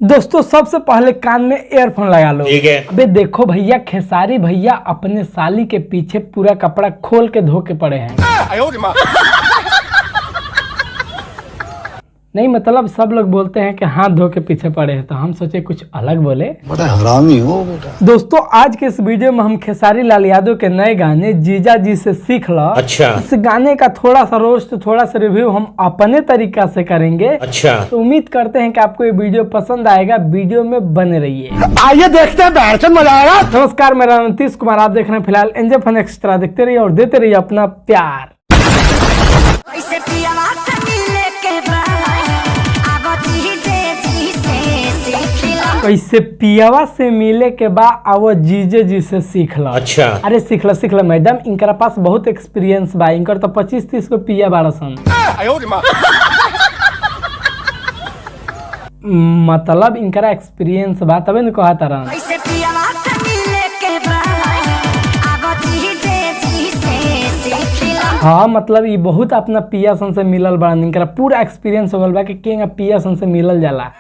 दोस्तों सबसे पहले कान में एयरफोन लगा लो। ठीक है। अबे देखो भैया, खेसारी भैया अपने साली के पीछे पूरा कपड़ा खोल के धो के पड़े हैं। नहीं मतलब सब लोग बोलते हैं कि हाथ धो के पीछे पड़े हैं, तो हम सोचे कुछ अलग बोले। बड़ा हरामी हो बेटा। दोस्तों आज के इस वीडियो में हम खेसारी लाल यादव के नए गाने जीजा जी से सीख लो। अच्छा। इस गाने का थोड़ा सा रोस्ट, थोड़ा सा रिव्यू हम अपने तरीका से करेंगे। अच्छा। तो उम्मीद करते हैं कि आपको ये वीडियो पसंद आएगा। वीडियो में बने रहिए। आइए देखते हैं, मजा आएगा। नमस्कार, मेरा नाम नीतीश कुमार। आप देख रहे हैं फिलहाल एनजे फन एक्स्ट्रा। देखते रहिए और देते रहिए अपना प्यार। कैसे पियावा से मिले के बाद आवो जीजे जी से सीख लो। अच्छा। अरे सीख लो मैडम, इनका पास बहुत एक्सपीरियंस बा। इनकर तो 25-30 को पिया 1200। मतलब इनका एक्सपीरियंस बा तबे न कहा तारा। हाँ मतलब ये बहुत अपना पिया सन से मिलल बा। इनका पूरा एक्सपीरियंस हो गल बा कि केंगा पिया सन से मिलल जाला।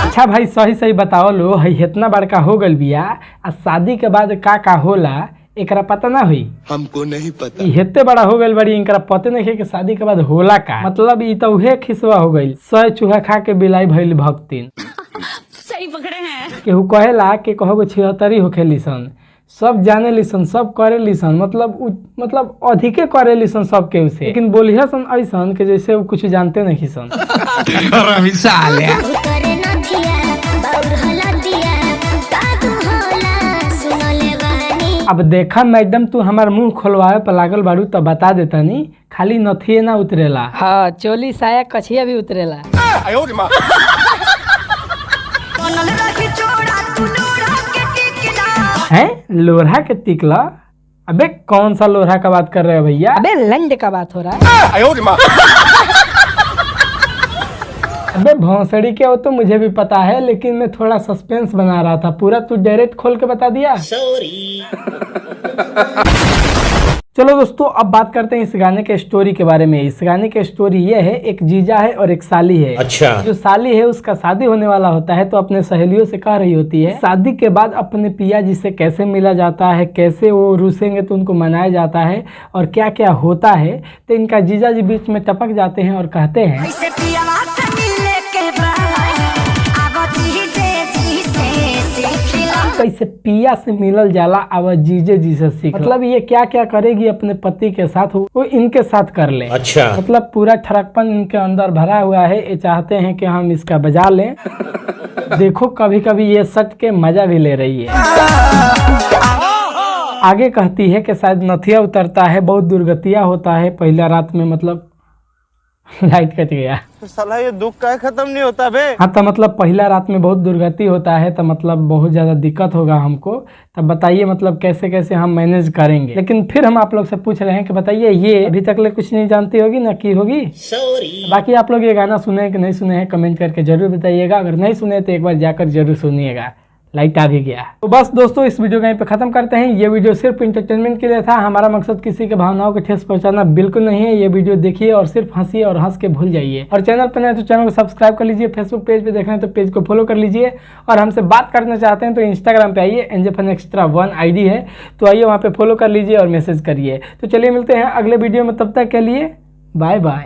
अच्छा भाई सही बताओ लो, है इतना बड़का हो गल बिया आ शादी के बाद का होला एकरा पता ना हुई। हमको नहीं पता। हेते बड़ा हो गल बड़ी, इनका पते नहीं है कि शादी के बाद होला का। मतलब ई तो उहे खिसवा हो गई। 100 चूहा खा के बिलाई भइल भक्तिन। सही पकड़े हैं। केहू कहेला कि कहो 76 होखे लिसन, सब जाने लिसन, सब करे लिसन, मतलब अधिके करे लिसन सब केहू से। लेकिन बोलिया सन ऐसन के जैसे वो कुछ जानते नहीं सन। अब देखा मैडम, तू हमार मुंह खोलवावे पर लागल बाड़ू तो बता देता नी, खाली नथिए ना उतरेला। हाँ चोली साया कछिया भी उतरेला। हैं लोरहा के टिकला? अबे कौन सा लोरहा का बात कर रहे हो भैया? अबे लंड का बात हो रहा है। अबे भौंसड़ी क्या हो तो मुझे भी पता है, लेकिन मैं थोड़ा सस्पेंस बना रहा था। पूरा तू डायरेक्ट खोल के बता दिया। सॉरी। चलो दोस्तों अब बात करते हैं इस गाने के स्टोरी के बारे में। इस गाने की स्टोरी ये है, एक जीजा है और एक साली है। अच्छा। जो साली है उसका शादी होने वाला होता है, तो अपने सहेलियों से कह रही होती है शादी के बाद अपने पिया जी से कैसे मिला जाता है, कैसे वो रूसेंगे तो उनको मनाया जाता है और क्या क्या होता है। तो इनका जीजा जी बीच में टपक जाते हैं और कहते हैं कैसे पिया से मिलल जाला अब जीजे जी से सीख। मतलब ये क्या क्या करेगी अपने पति के साथ वो इनके साथ कर ले। अच्छा। मतलब पूरा ठरकपन इनके अंदर भरा हुआ है। ये चाहते हैं कि हम इसका बजा लें। देखो कभी कभी ये सट के मजा भी ले रही है। आगे कहती है कि शायद नथिया उतरता है, बहुत दुर्गतिया होता है पहला रात में। मतलब लाइट कट गया तो साला ये दुख का खत्म नहीं होता बे। हाँ तो मतलब पहला रात में बहुत दुर्गति होता है, तो मतलब बहुत ज्यादा दिक्कत होगा हमको। तब बताइए मतलब कैसे कैसे हम मैनेज करेंगे। लेकिन फिर हम आप लोग से पूछ रहे हैं कि बताइए ये अभी तक ले कुछ नहीं जानती होगी ना की होगी। सॉरी। बाकी आप लोग ये गाना सुने कि नहीं सुने हैं कमेंट करके जरूर बताइएगा। अगर नहीं सुने तो एक बार जाकर जरूर सुनिएगा। लाइट आ भी गया। तो बस दोस्तों इस वीडियो को यहीं पे खत्म करते हैं। ये वीडियो सिर्फ इंटरटेनमेंट के लिए था। हमारा मकसद किसी के भावनाओं को ठेस पहुंचाना बिल्कुल नहीं है। ये वीडियो देखिए और सिर्फ हंसिए और हंस के भूल जाइए। और चैनल पर नए तो चैनल को सब्सक्राइब कर लीजिए। फेसबुक पेज पे देख रहे हैं तो पेज को फॉलो कर लीजिए। और हमसे बात करना चाहते हैं तो इंस्टाग्राम पे आइए, एनजे फन एक्स्ट्रा 1 ID है, तो आइए वहाँ पे फॉलो कर लीजिए और मैसेज करिए। तो चलिए मिलते हैं अगले वीडियो में, तब तक के लिए बाय बाय।